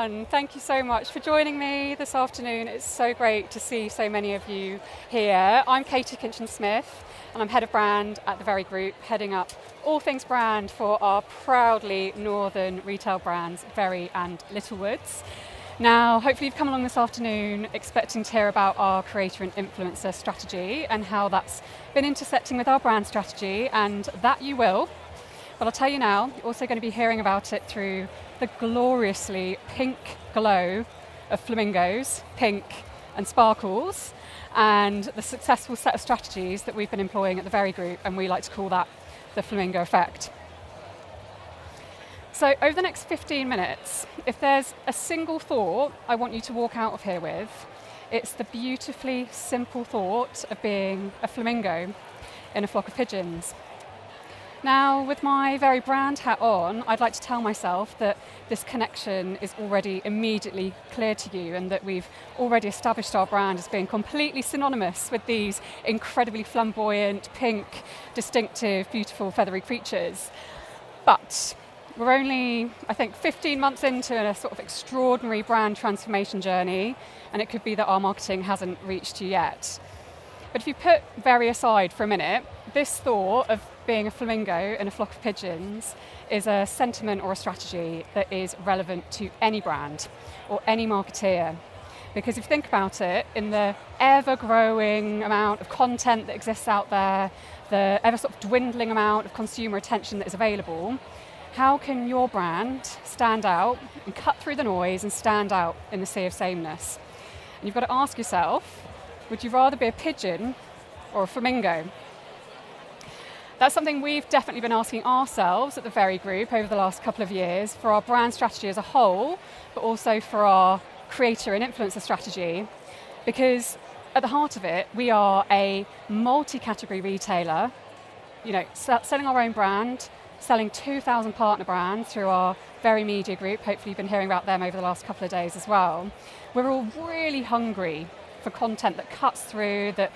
everyone. Thank you so much for joining me this afternoon. It's so great to see so many of you here. I'm Katie Kinchin-Smith, and I'm Head of Brand at The Very Group, heading up all things brand for our proudly northern retail brands, Very and Littlewoods. Now, hopefully you've come along this afternoon expecting to hear about our creator and influencer strategy and how that's been intersecting with our brand strategy, and that you will. But I'll tell you now, you're also going to be hearing about it through the gloriously pink glow of flamingos, pink and sparkles, and the successful set of strategies that we've been employing at The Very Group, and we like to call that the Flamingo Effect. So over the next 15 minutes, if there's a single thought I want you to walk out of here with, it's the beautifully simple thought of being a flamingo in a flock of pigeons. Now, with my Very brand hat on, I'd like to tell myself that this connection is already immediately clear to you, and that we've already established our brand as being completely synonymous with these incredibly flamboyant, pink, distinctive, beautiful, feathery creatures. But we're only, I think, 15 months into a sort of extraordinary brand transformation journey, and it could be that our marketing hasn't reached you yet. But if you put Very aside for a minute, this thought of being a flamingo in a flock of pigeons is a sentiment or a strategy that is relevant to any brand or any marketeer. Because if you think about it, in the ever-growing amount of content that exists out there, the ever sort of dwindling amount of consumer attention that is available, how can your brand stand out and cut through the noise and stand out in the sea of sameness? And you've got to ask yourself, would you rather be a pigeon or a flamingo? That's something we've definitely been asking ourselves at The Very Group over the last couple of years for our brand strategy as a whole, but also for our creator and influencer strategy. Because at the heart of it, we are a multi-category retailer, selling our own brand, selling 2,000 partner brands through our Very Media Group. Hopefully you've been hearing about them over the last couple of days as well. We're all really hungry for content that cuts through, that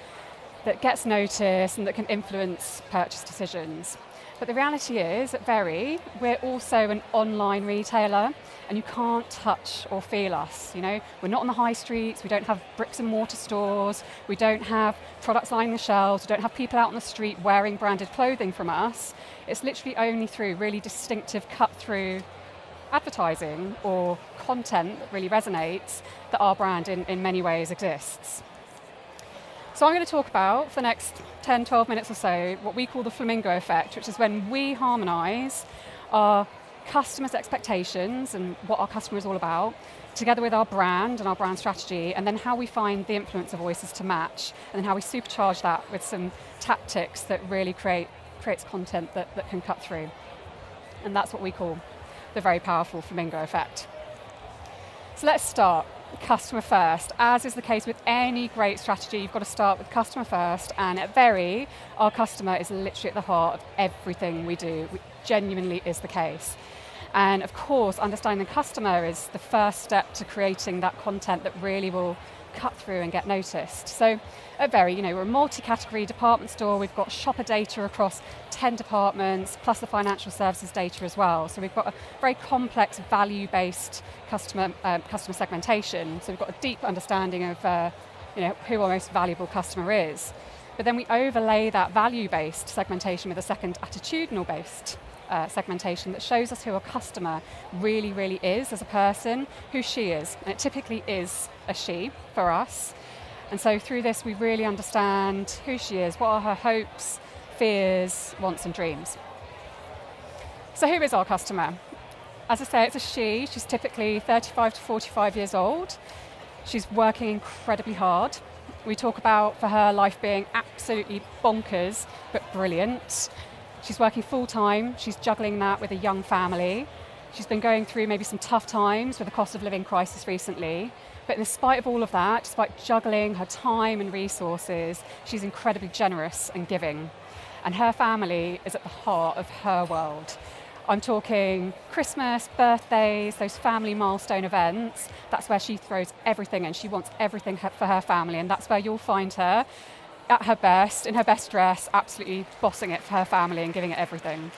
gets noticed, and that can influence purchase decisions. But the reality is, at Very, we're also an online retailer, and you can't touch or feel us. We're not on the high streets, we don't have bricks and mortar stores, we don't have products lining the shelves, we don't have people out on the street wearing branded clothing from us. It's literally only through really distinctive cut-through advertising or content that really resonates that our brand in many ways exists. So I'm going to talk about, for the next 10, 12 minutes or so, what we call the Flamingo Effect, which is when we harmonise our customers' expectations and what our customer is all about, together with our brand and our brand strategy, and then how we find the influencer voices to match, and then how we supercharge that with some tactics that really creates content that can cut through. And that's what we call the very powerful Flamingo Effect. So let's start. Customer first. As is the case with any great strategy, you've got to start with customer first, and at Very, our customer is literally at the heart of everything we do. It genuinely is the case. And of course, understanding the customer is the first step to creating that content that really will cut through and get noticed. So at Very, we're a multi-category department store. We've got shopper data across 10 departments, plus the financial services data as well. So we've got a very complex value-based customer segmentation. So we've got a deep understanding of who our most valuable customer is. But then we overlay that value-based segmentation with a second attitudinal-based segmentation that shows us who a customer really, really is as a person, who she is. And it typically is a she for us. And so through this, we really understand who she is, what are her hopes, fears, wants and dreams. So who is our customer? As I say, it's a she. She's typically 35 to 45 years old. She's working incredibly hard. We talk about, for her, life being absolutely bonkers, but brilliant. She's working full-time, she's juggling that with a young family. She's been going through maybe some tough times with the cost of living crisis recently, but in spite of all of that, despite juggling her time and resources, she's incredibly generous and giving. And her family is at the heart of her world. I'm talking Christmas, birthdays, those family milestone events. That's where she throws everything in. She wants everything for her family, and that's where you'll find her at her best, in her best dress, absolutely bossing it for her family and giving it everything.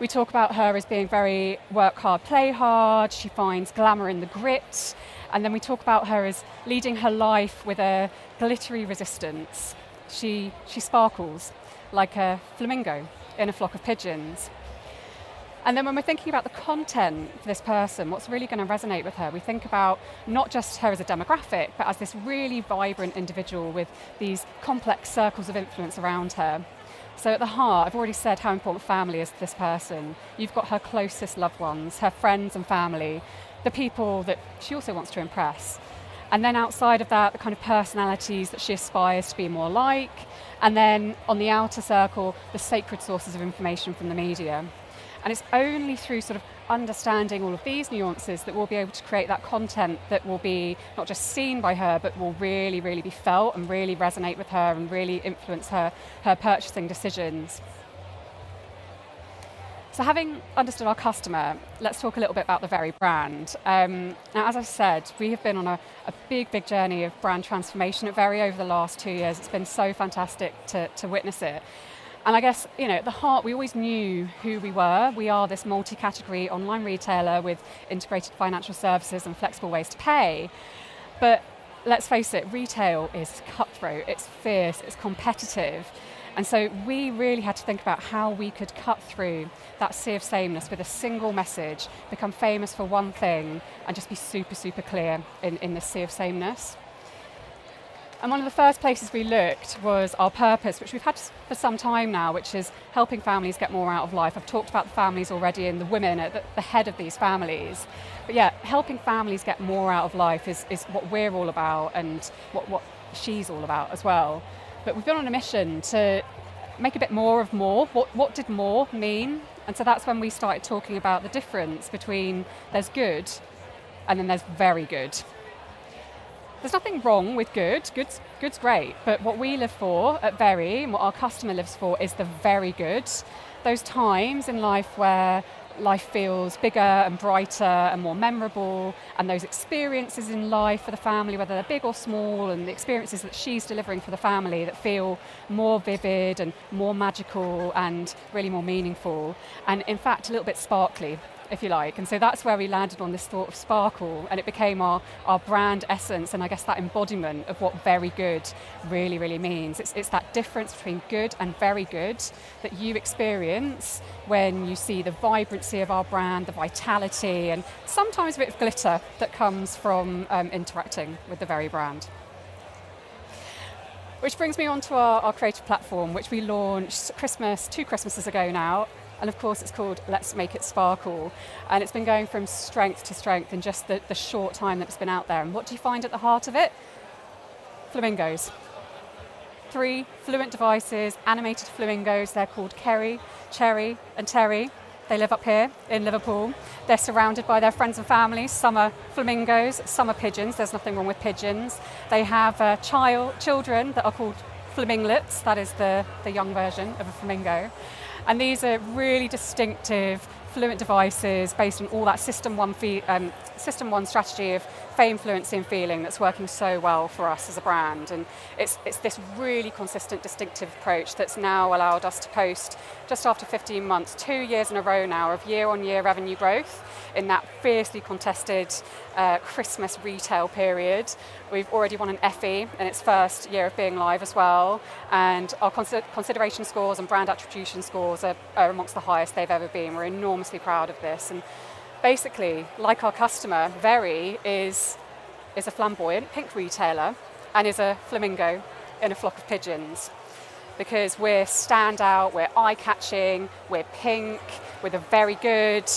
We talk about her as being very work hard, play hard. She finds glamour in the grit. And then we talk about her as leading her life with a glittery resistance. She sparkles like a flamingo in a flock of pigeons. And then when we're thinking about the content for this person, what's really going to resonate with her, we think about not just her as a demographic, but as this really vibrant individual with these complex circles of influence around her. So at the heart, I've already said how important family is to this person. You've got her closest loved ones, her friends and family, the people that she also wants to impress. And then outside of that, the kind of personalities that she aspires to be more like. And then on the outer circle, the sacred sources of information from the media. And it's only through sort of understanding all of these nuances that we'll be able to create that content that will be not just seen by her, but will really, really be felt and really resonate with her and really influence her purchasing decisions. So having understood our customer, let's talk a little bit about the Very brand. Now, as I said, we have been on a big journey of brand transformation at Very over the last 2 years. It's been so fantastic to witness it. And I guess, at the heart, we always knew who we were. We are this multi-category online retailer with integrated financial services and flexible ways to pay. But let's face it, retail is cutthroat, it's fierce, it's competitive. And so we really had to think about how we could cut through that sea of sameness with a single message, become famous for one thing, and just be super, super clear in this sea of sameness. And one of the first places we looked was our purpose, which we've had for some time now, which is helping families get more out of life. I've talked about the families already and the women at the head of these families. But yeah, helping families get more out of life is what we're all about and what she's all about as well. But we've been on a mission to make a bit more of more. What did more mean? And so that's when we started talking about the difference between there's good and then there's very good. There's nothing wrong with good. Good's great. But what we live for at Very and what our customer lives for is the very good. Those times in life where life feels bigger and brighter and more memorable, and those experiences in life for the family, whether they're big or small, and the experiences that she's delivering for the family that feel more vivid and more magical and really more meaningful, and in fact a little bit sparkly, if you like. And so that's where we landed on this thought of sparkle, and it became our brand essence, and I guess that embodiment of what very good really, really means. It's that difference between good and very good that you experience when you see the vibrancy of our brand, the vitality, and sometimes a bit of glitter that comes from interacting with the Very brand. Which brings me on to our creative platform, which we launched two Christmases ago now. And of course it's called Let's Make It Sparkle. And it's been going from strength to strength in just the short time that it's been out there. And what do you find at the heart of it? Flamingos. 3 fluent devices, animated flamingos. They're called Kerry, Cherry and Terry. They live up here in Liverpool. They're surrounded by their friends and family. Some are flamingos, some are pigeons. There's nothing wrong with pigeons. They have children that are called flaminglets. That is the young version of a flamingo. And these are really distinctive, fluent devices based on all that System 1 strategy of fame, fluency and feeling that's working so well for us as a brand. And it's this really consistent, distinctive approach that's now allowed us to post, just after 15 months, 2 years in a row now of year-on-year revenue growth in that fiercely contested Christmas retail period. We've already won an Effie in its first year of being live as well, and our consideration scores and brand attribution scores are amongst the highest they've ever been. We're enormously proud of this. And basically, like our customer, Very is a flamboyant pink retailer and is a flamingo in a flock of pigeons. Because we're standout, we're eye-catching, we're pink, we're the very good.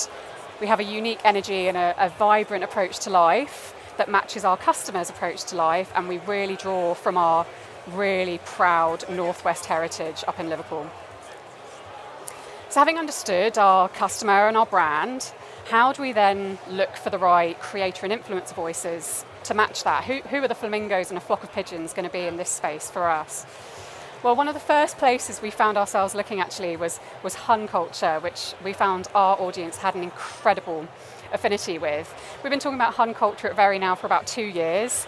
We have a unique energy and a vibrant approach to life that matches our customers' approach to life, and we really draw from our really proud Northwest heritage up in Liverpool. So having understood our customer and our brand, how do we then look for the right creator and influencer voices to match that? Who are the flamingos in a flock of pigeons going to be in this space for us? Well, one of the first places we found ourselves looking actually was Hun culture, which we found our audience had an incredible affinity with. We've been talking about Hun culture at Very now for about 2 years.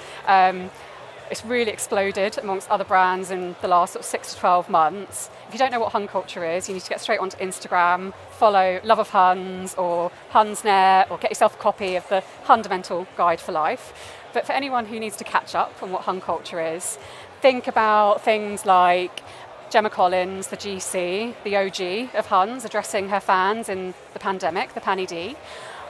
It's really exploded amongst other brands in the last sort of 6 to 12 months. If you don't know what Hun culture is, you need to get straight onto Instagram, follow Love of Huns or Hunsnet, or get yourself a copy of the Fundamental Guide for Life. But for anyone who needs to catch up on what Hun culture is, think about things like Gemma Collins, the GC, the OG of Huns, addressing her fans in the pandemic, the Panny D,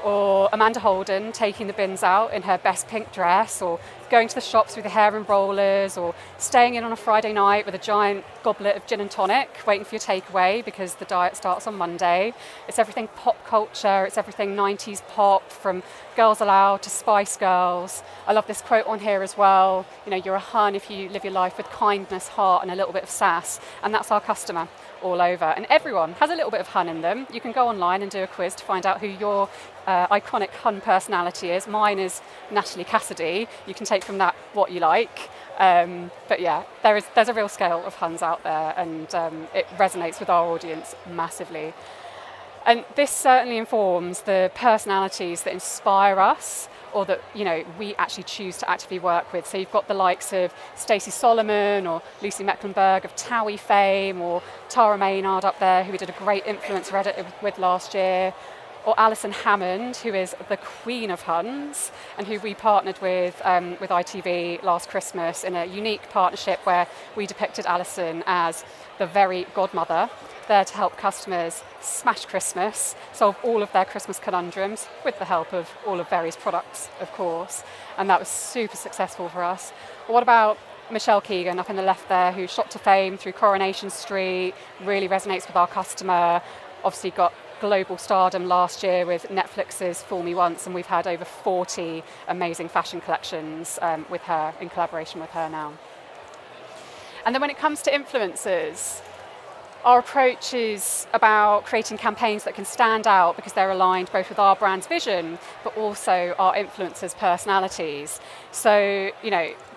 or Amanda Holden taking the bins out in her best pink dress, or going to the shops with the hair and rollers, or staying in on a Friday night with a giant goblet of gin and tonic, waiting for your takeaway because the diet starts on Monday. It's everything pop culture, it's everything 90s pop, from Girls Aloud to Spice Girls. I love this quote on here as well, you're a Hun if you live your life with kindness, heart, and a little bit of sass, and that's our customer all over. And everyone has a little bit of Hun in them. You can go online and do a quiz to find out who your iconic Hun personality is. Mine is Natalie Cassidy. You can take from that what you like. But yeah, there's a real scale of Huns out there, and it resonates with our audience massively. And this certainly informs the personalities that inspire us, or that we actually choose to actively work with. So you've got the likes of Stacey Solomon or Lucy Mecklenburg of Towie fame, or Tara Maynard up there, who we did a great influencer edit with last year, or Alison Hammond, who is the queen of Huns, and who we partnered with ITV last Christmas in a unique partnership where we depicted Alison as the very godmother, there to help customers smash Christmas, solve all of their Christmas conundrums with the help of all of various products, of course. And that was super successful for us. But what about Michelle Keegan up in the left there, who shot to fame through Coronation Street, really resonates with our customer, obviously got global stardom last year with Netflix's Fool Me Once, and we've had over 40 amazing fashion collections with her, in collaboration with her now. And then when it comes to influencers, our approach is about creating campaigns that can stand out because they're aligned both with our brand's vision, but also our influencers' personalities. So,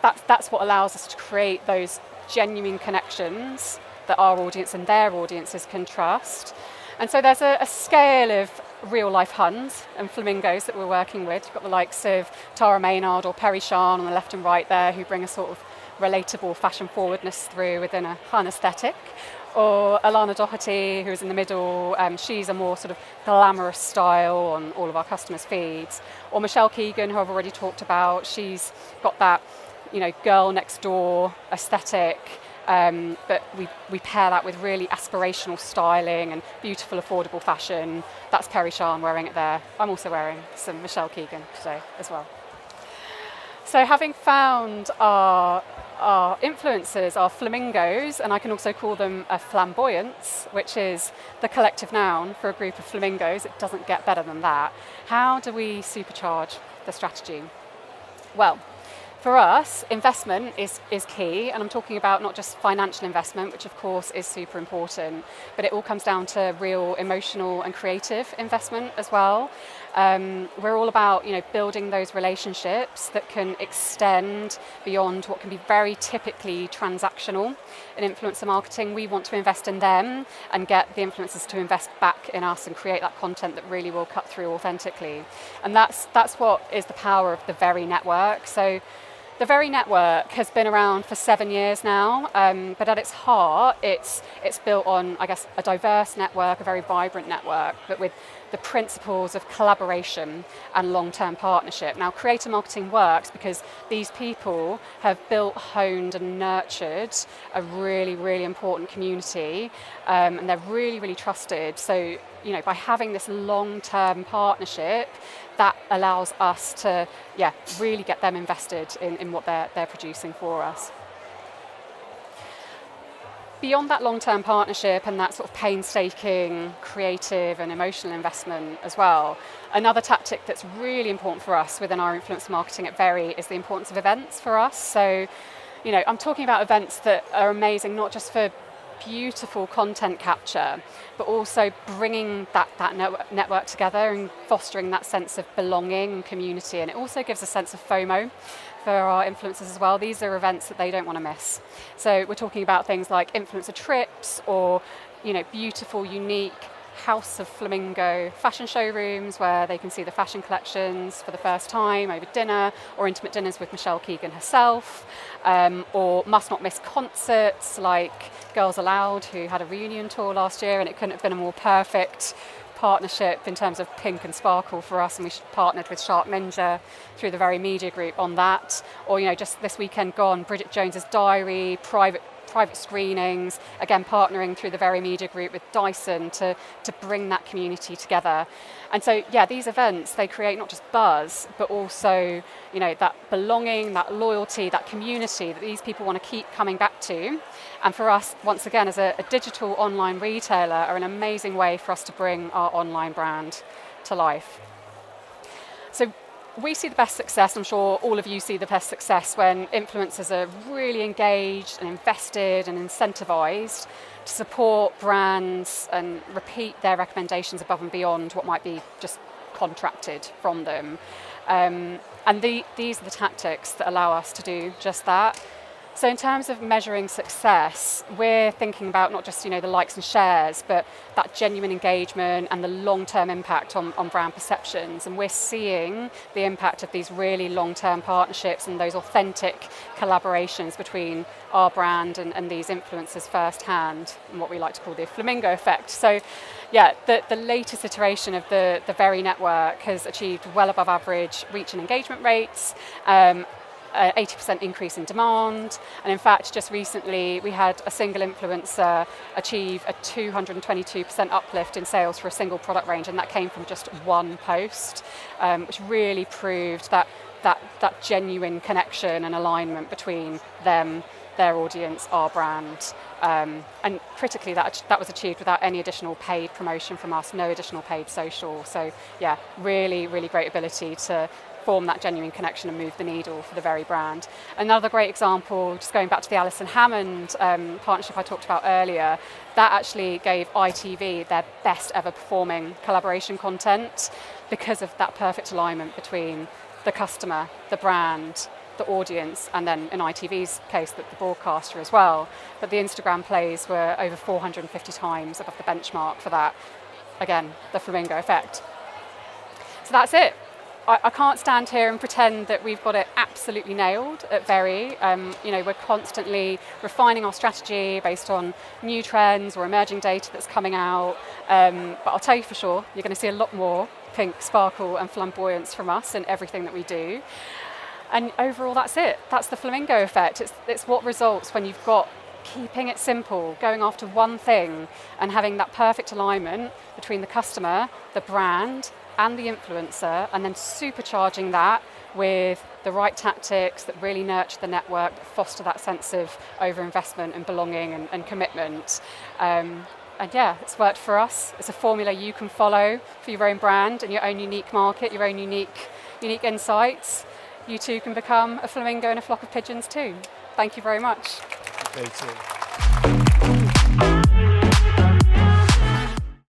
that's what allows us to create those genuine connections that our audience and their audiences can trust. And so there's a scale of real life Huns and flamingos that we're working with. You've got the likes of Tara Maynard or Perry Shan on the left and right there, who bring a sort of relatable fashion forwardness through within a Hun aesthetic. Or Alana Doherty, who's in the middle, she's a more sort of glamorous style on all of our customers' feeds. Or Michelle Keegan, who I've already talked about, she's got that, girl next door aesthetic, but we pair that with really aspirational styling and beautiful, affordable fashion. That's Perry Shan wearing it there. I'm also wearing some Michelle Keegan today as well. So having found our influencers, our flamingos, and I can also call them a flamboyance, which is the collective noun for a group of flamingos. It doesn't get better than that. How do we supercharge the strategy? Well, for us, investment is key, and I'm talking about not just financial investment, which of course is super important, but it all comes down to real emotional and creative investment as well. We're all about building those relationships that can extend beyond what can be very typically transactional in influencer marketing. We want to invest in them and get the influencers to invest back in us and create that content that really will cut through authentically. And that's what is the power of the Very Network. So the Very Network has been around for 7 years now, but at its heart, it's built on, I guess, a diverse network, a very vibrant network, but with the principles of collaboration and long-term partnership. Now, creator marketing works because these people have built, honed, and nurtured a really, really important community, and they're really, really trusted. So, by having this long-term partnership, that allows us to, really get them invested in what they're producing for us. Beyond that long-term partnership and that sort of painstaking creative and emotional investment as well, another tactic that's really important for us within our influencer marketing at Very is the importance of events for us. So, I'm talking about events that are amazing, not just for beautiful content capture, but also bringing that network together and fostering that sense of belonging and community. And it also gives a sense of FOMO for our influencers as well. These are events that they don't want to miss. So we're talking about things like influencer trips or beautiful, unique House of Flamingo fashion showrooms where they can see the fashion collections for the first time over dinner, or intimate dinners with Michelle Keegan herself, or must not miss concerts like Girls Aloud, who had a reunion tour last year, and it couldn't have been a more perfect partnership in terms of pink and sparkle for us, and we partnered with Shark Ninja through the Very Media Group on that. Or just this weekend gone, Bridget Jones's Diary, private screenings, again partnering through the Very Media Group with Dyson to bring that community together. And so these events, they create not just buzz, but also that belonging, that loyalty, that community that these people want to keep coming back to. And for us, once again, as a digital online retailer, are an amazing way for us to bring our online brand to life. So we see the best success, I'm sure all of you see the best success, when influencers are really engaged and invested and incentivized to support brands and repeat their recommendations above and beyond what might be just contracted from them. And these are the tactics that allow us to do just that. So in terms of measuring success, we're thinking about not just the likes and shares, but that genuine engagement and the long-term impact on brand perceptions. And we're seeing the impact of these really long-term partnerships and those authentic collaborations between our brand and these influencers firsthand, and what we like to call the Flamingo Effect. So the latest iteration of the Very network has achieved well above average reach and engagement rates, 80% increase in demand, and in fact just recently we had a single influencer achieve a 222% uplift in sales for a single product range, and that came from just one post, which really proved that genuine connection and alignment between them, their audience, our brand, and critically that was achieved without any additional paid promotion from us, no additional paid social. So really great ability to form that genuine connection and move the needle for the Very brand. Another great example, just going back to the Alison Hammond partnership I talked about earlier, that actually gave ITV their best ever performing collaboration content because of that perfect alignment between the customer, the brand, the audience, and then in ITV's case, the broadcaster as well. But the Instagram plays were over 450 times above the benchmark for that. Again, the Flamingo Effect. So that's it. I can't stand here and pretend that we've got it absolutely nailed at Very. We're constantly refining our strategy based on new trends or emerging data that's coming out. But I'll tell you for sure, you're going to see a lot more pink, sparkle and flamboyance from us in everything that we do. And overall, that's it. That's the Flamingo Effect. It's what results when you've got keeping it simple, going after one thing and having that perfect alignment between the customer, the brand, and the influencer, and then supercharging that with the right tactics that really nurture the network, that foster that sense of overinvestment and belonging and commitment. It's worked for us. It's a formula you can follow for your own brand and your own unique market, your own unique insights. You too can become a flamingo in a flock of pigeons too. Thank you very much. Thank you.